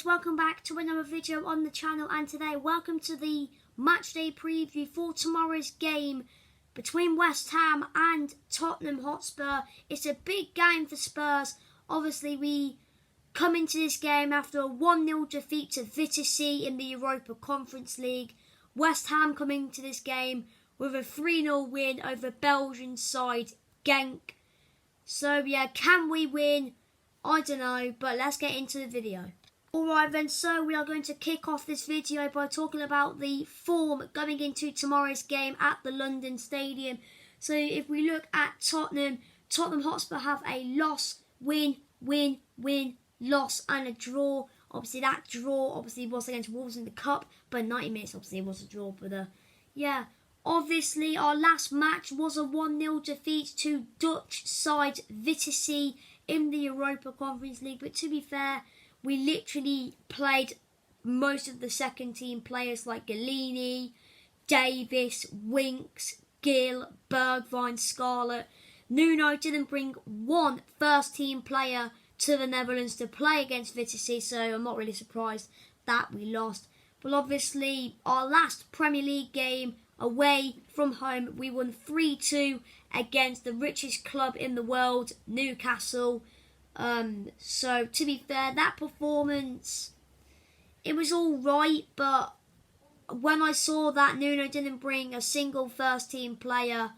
guys, welcome back to another video on the channel, and today welcome to the matchday preview for tomorrow's game between West Ham and Tottenham Hotspur. It's a big game for Spurs. Obviously we come into this game after a 1-0 defeat to Vitesse in the Europa Conference League. West Ham coming to this game with a 3-0 win over Belgian side Genk. So yeah, can we win? I don't know, but let's get into the video. Alright then, so we are going to kick off this video by talking about the form going into tomorrow's game at the London Stadium. So if we look at Tottenham Hotspur have a loss, win, loss and a draw. Obviously that draw was against Wolves in the Cup, but 90 minutes obviously it was a draw. But yeah, obviously our last match was a 1-0 defeat to Dutch side Vitesse in the Europa Conference League. But to be fair, we literally played most of the second team players like Galini, Davis, Winks, Gill, Bergwijn, Scarlett. Nuno didn't bring one first team player to the Netherlands to play against Vitesse, so I'm not really surprised that we lost. But obviously our last Premier League game away from home, we won 3-2 against the richest club in the world, Newcastle. So to be fair, that performance, it was all right, but when I saw that Nuno didn't bring a single first team player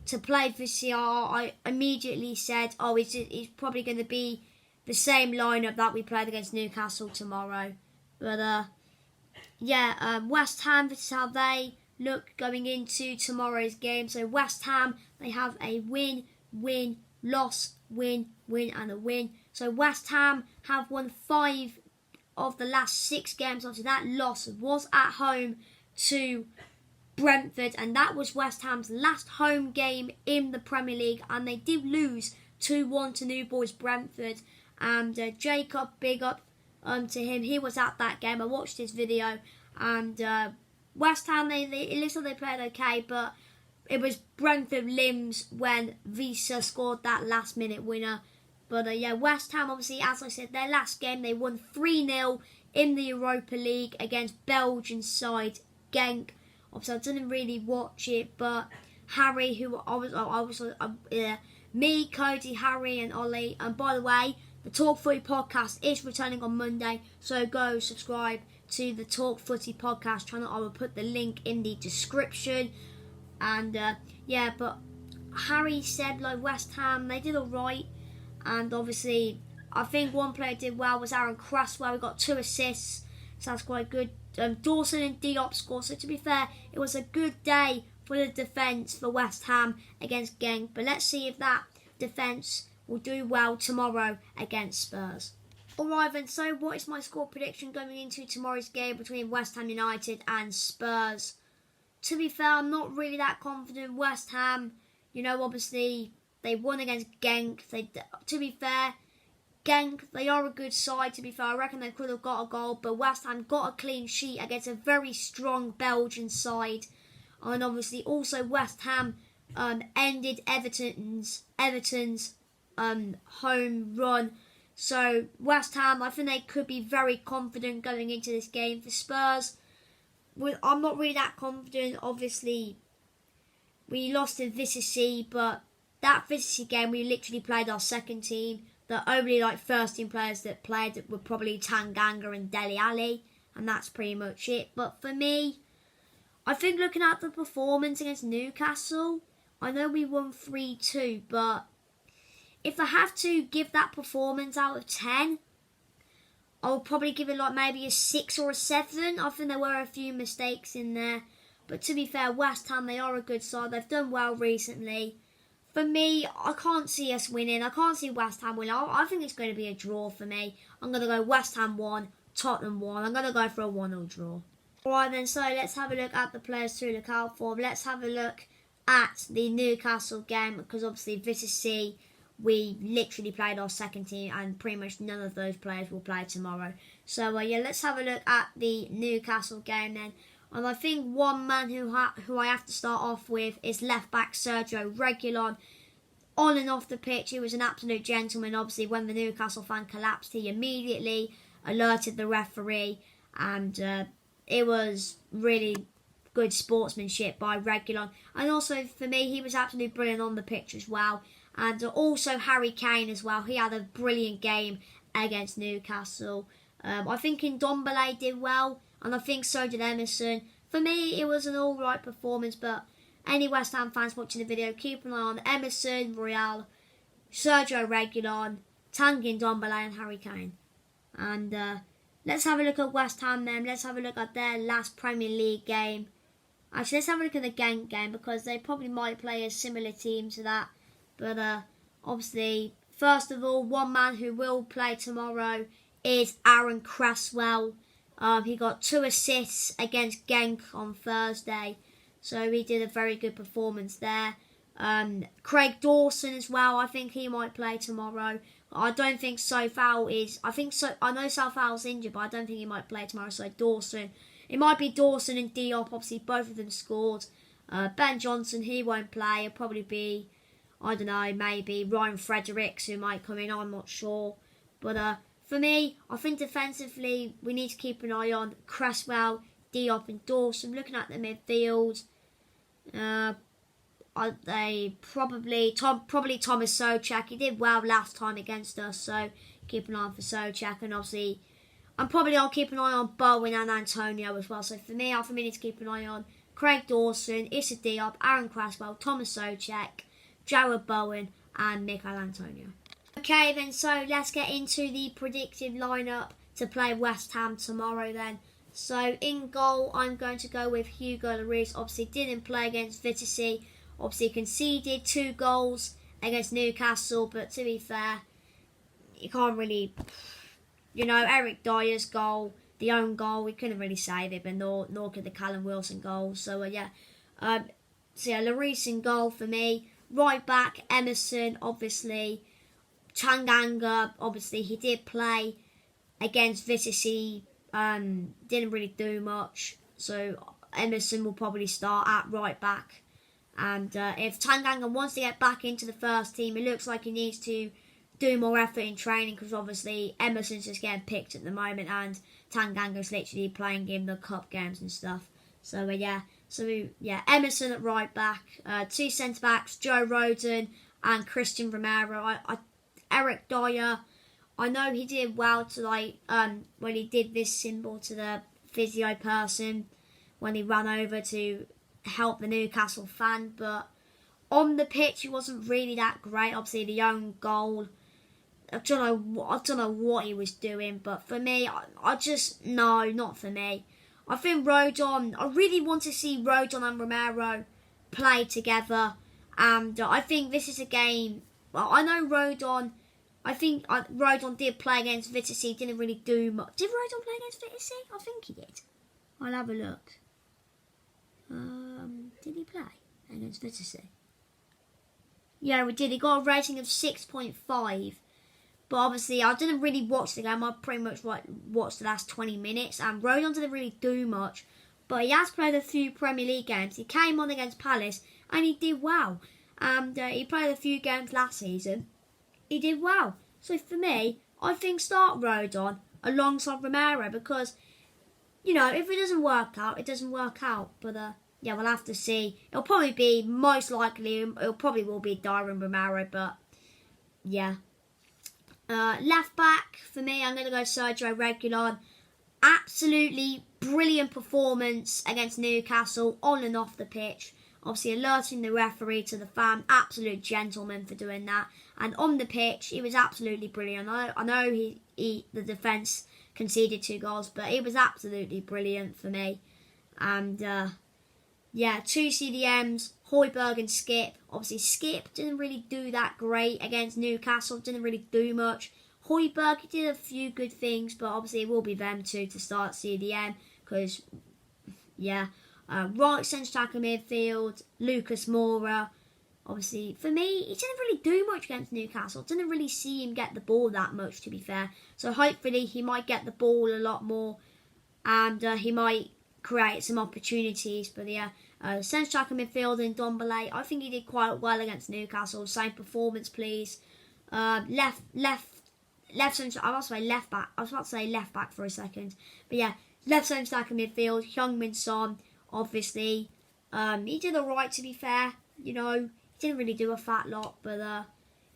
to play for CR, I immediately said, oh, it's probably going to be the same lineup that we played against Newcastle tomorrow. But yeah, West Ham, this is how they look going into tomorrow's game. So West Ham, they have a win, loss, win and a win. So West Ham have won 5 of the last 6 games. Obviously that loss was at home to Brentford, and that was West Ham's last home game in the Premier League, and they did lose 2-1 to New Boys Brentford. And Jacob, big up to him, he was at that game. I watched his video, and West Ham, it looks like they played okay, but it was Brentford limbs when Visa scored that last minute winner. But yeah, West Ham, obviously, as I said, their last game, they won 3-0 in the Europa League against Belgian side Genk. Obviously, I didn't really watch it, but Harry, me, Cody, Harry and Ollie. And by the way, the Talk Footy podcast is returning on Monday, so go subscribe to the Talk Footy podcast channel. I will put the link in the description. And yeah, but Harry said like West Ham, they did alright, and obviously I think one player did well was Aaron Cresswell. We got 2 assists, so that's quite good. Dawson and Diop scored, so to be fair, it was a good day for the defence for West Ham against Genk. But let's see if that defence will do well tomorrow against Spurs. Alright then, so what is my score prediction going into tomorrow's game between West Ham United and Spurs? To be fair, I'm not really that confident. West Ham, you know, obviously they won against Genk. To be fair, Genk, they are a good side. To be fair, I reckon they could have got a goal, but West Ham got a clean sheet against a very strong Belgian side. And obviously also West Ham ended Everton's home run. So West Ham, I think they could be very confident going into this game. For Spurs, I'm not really that confident. Obviously, we lost to Vitesse, but that Vitesse game, we literally played our second team. The only first team players that played were probably Tanganga and Dele Alli, and that's pretty much it. But for me, I think looking at the performance against Newcastle, I know we won 3-2, but if I have to give that performance out of 10, I'll probably give it maybe a 6 or a 7. I think there were a few mistakes in there. But to be fair, West Ham, they are a good side. They've done well recently. For me, I can't see us winning. I can't see West Ham winning. I think it's going to be a draw for me. I'm going to go West Ham 1, Tottenham 1. I'm going to go for a 1-0 draw. Alright then, so let's have a look at the players to look out for. Let's have a look at the Newcastle game, because obviously Vitesse, we literally played our second team, and pretty much none of those players will play tomorrow. So yeah, let's have a look at the Newcastle game then. And I think one man who I have to start off with is left back Sergio Reguilon. On and off the pitch, he was an absolute gentleman. Obviously, when the Newcastle fan collapsed, he immediately alerted the referee, and it was really good sportsmanship by Reguilon. And also for me, he was absolutely brilliant on the pitch as well. And also Harry Kane as well. He had a brilliant game against Newcastle. I think Ndombele did well, and I think so did Emerson. For me, it was an alright performance, but any West Ham fans watching the video, keep an eye on Emerson, Royale, Sergio Reguilon, Tanguy Ndombele and Harry Kane. And let's have a look at West Ham then. Let's have a look at their last Premier League game. Actually, let's have a look at the Genk game, because they probably might play a similar team to that. But obviously, first of all, one man who will play tomorrow is Aaron Cresswell. He got 2 assists against Genk on Thursday, so he did a very good performance there. Craig Dawson as well, I think he might play tomorrow. I don't think Sofal is. I know Sofal's injured, but I don't think he might play tomorrow. So Dawson, it might be Dawson and Diop. Obviously, both of them scored. Ben Johnson, he won't play. It'll probably be, I don't know, maybe Ryan Fredericks who might come in. I'm not sure. But for me, I think defensively we need to keep an eye on Cresswell, Diop, and Dawson. Looking at the midfield, they probably Thomas Souček. He did well last time against us, so keep an eye on for Souček. And obviously, I'll keep an eye on Bowen and Antonio as well. So for me, I need to keep an eye on Craig Dawson, Issa Diop, Aaron Cresswell, Thomas Souček, Jarrod Bowen, and Mikel Antonio. Okay, then, so let's get into the predicted lineup to play West Ham tomorrow then. So in goal, I'm going to go with Hugo Lloris. Obviously, didn't play against Vitesse. Obviously, conceded 2 goals against Newcastle, but to be fair, you can't really, Eric Dyer's goal, the own goal, we couldn't really save it, but nor could the Callum Wilson goal. So Lloris in goal for me. Right back, Emerson, obviously. Tanganga, obviously, he did play against Vitesse, didn't really do much. So Emerson will probably start at right back. And if Tanganga wants to get back into the first team, it looks like he needs to do more effort in training, because obviously Emerson's just getting picked at the moment and Tanganga's literally playing in the cup games and stuff. So Emerson at right back, 2 centre backs, Joe Rodon and Christian Romero. Eric Dyer, I know he did well to when he did this symbol to the physio person when he ran over to help the Newcastle fan, but on the pitch he wasn't really that great. Obviously the own goal, I don't know what he was doing, but for me, not for me. I think Rodon, I really want to see Rodon and Romero play together, and I think this is a game. Well, I know Rodon. I think Rodon did play against Vitesse. Didn't really do much. Did Rodon play against Vitesse? I think he did. I'll have a look. Did he play against Vitesse? Yeah, we did. He got a rating of 6.5. But obviously, I didn't really watch the game. I pretty much watched the last 20 minutes. And Rodon didn't really do much. But he has played a few Premier League games. He came on against Palace and he did well. And he played a few games last season. He did well. So for me, I think start Rodon alongside Romero, because, if it doesn't work out, it doesn't work out. But we'll have to see. It'll probably be, most likely, it'll probably will be Dyer and Romero, but yeah. Left back, for me, I'm going to go Sergio Reguilon. Absolutely brilliant performance against Newcastle, on and off the pitch. Obviously alerting the referee to the fan, absolute gentleman for doing that. And on the pitch, he was absolutely brilliant. I know the defence conceded 2 goals, but he was absolutely brilliant for me. And 2 CDMs, Højbjerg and Skip. Obviously Skip didn't really do that great against Newcastle, didn't really do much. Højbjerg, he did a few good things, but obviously it will be them 2 to start CDM, because, right centre-back midfield, Lucas Moura. Obviously, for me, he didn't really do much against Newcastle. Didn't really see him get the ball that much, to be fair. So hopefully he might get the ball a lot more, and he might create some opportunities. But centre-back midfield in Ndombele, I think he did quite well against Newcastle. Same performance, please. Left left centre. I was about to say left back. I was about to say left back for a second, but yeah, left centre back in midfield. Heung-min Son, obviously, he did alright to be fair. You know, he didn't really do a fat lot, but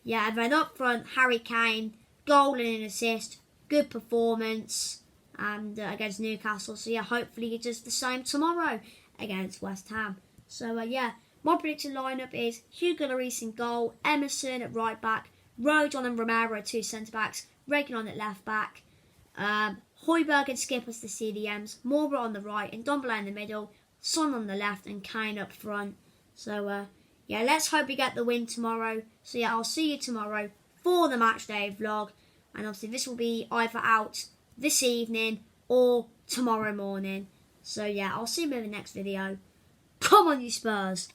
yeah. And then up front, Harry Kane, goal and an assist, good performance, and against Newcastle. So yeah, hopefully he does the same tomorrow against West Ham. So yeah, my predicted lineup is Hugo Lloris in goal, Emerson at right back, Rodon and Romero at 2 centre backs, Reguilon at left back, Højbjerg and Skip as the CDMs, Moura on the right and Ndombele in the middle, Son on the left and Kane up front. So yeah, let's hope we get the win tomorrow. So yeah, I'll see you tomorrow for the matchday vlog, and obviously this will be either out this evening or tomorrow morning. So yeah, I'll see you in the next video. Come on, you Spurs!